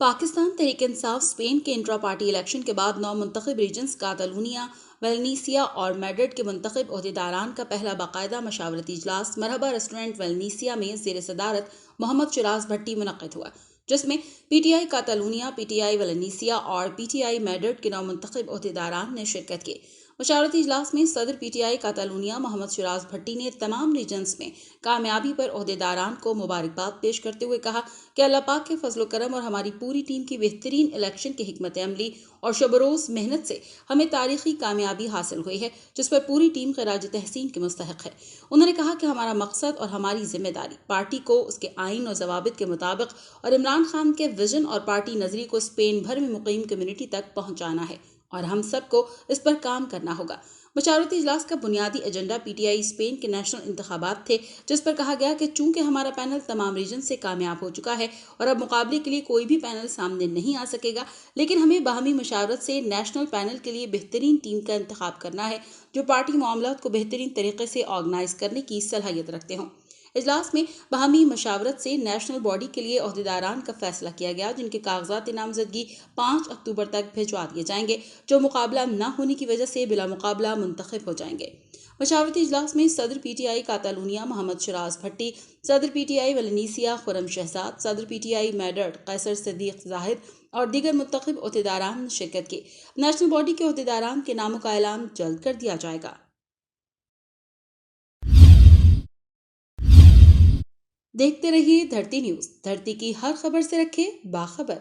Pakistan Tehreek Insaf Spain के intra party election के बाद 9 मुंतखब रीजन्स कातलूनिया, वेलनीसिया और मैड्रिड के मुंतखब ओहदेदारान का पहला बाकायदा मशावरती इजलास मरहबा रेस्टोरेंट वेलनीसिया में ज़ेर सदारत मोहम्मद शिराज भट्टी मुनक्किद हुआ, जिसमें पीटीआई कातलूनिया, पीटीआई वेलनीसिया और पीटीआई मैड्रिड के 9 मुंतखब ओहदेदारान ने शिरकत की। मशावरती इजलास में सदर पीटीआई कातलूनिया मोहम्मद शिराज भट्टी ने तमाम रीजन्स में कामयाबी पर ओहदेदारान को मुबारकबाद पेश करते हुए कहा कि अल्लाह पाक के फजल करम और हमारी पूरी टीम की बेहतरीन इलेक्शन की हिकमत अमली और शबरोज मेहनत से हमें तारीखी कामयाबी हासिल हुई है, जिस पर पूरी टीम खराज तहसीन के मुस्तहक है। उन्होंने कहा कि हमारा मकसद और हमारी जिम्मेदारी पार्टी को उसके आइन और जवाबित के मुताबिक और इमरान खान के विजन और पार्टी नजरी को स्पेन भर में मुकीम कम्युनिटी तक पहुंचाना है और हम सबको इस पर काम करना होगा। मशावरती इजलास का बुनियादी एजेंडा पीटीआई स्पेन के नेशनल इंतखाबात थे, जिस पर कहा गया कि चूंकि हमारा पैनल तमाम रीजन से कामयाब हो चुका है और अब मुकाबले के लिए कोई भी पैनल सामने नहीं आ सकेगा, लेकिन हमें बाहमी मशावरत से नेशनल पैनल के लिए बेहतरीन टीम का इंतखाब करना है जो पार्टी मामलात को बेहतरीन तरीके से ऑर्गेनाइज करने की सलाहियत रखते हों। इजलास में बाहमी मशावरत से नेशनल बॉडी के लिए ओहदेदारान का फैसला किया गया, जिनके कागजात नामजदगी 5 अक्टूबर तक भिजवा दिए जाएंगे, जो मुकाबला न होने की वजह से बिला मुकाबला मुंतखब हो जाएंगे। मशावरती इजलास में सदर पीटीआई कातलूनिया मोहम्मद शिराज भट्टी, सदर पीटीआई वेलनीसिया खुरम शहजाद, सदर पीटीआई मैड्रिड कैसर सिद्दीक जाहिद और दीगर मुंतखब ओहदेदारान ने शिरकत की। नेशनल बॉडी के ओहदेदारान के नामों का ऐलान जल्द कर दिया जाएगा। देखते रहिए धरती न्यूज, धरती की हर खबर से रखे बाखबर।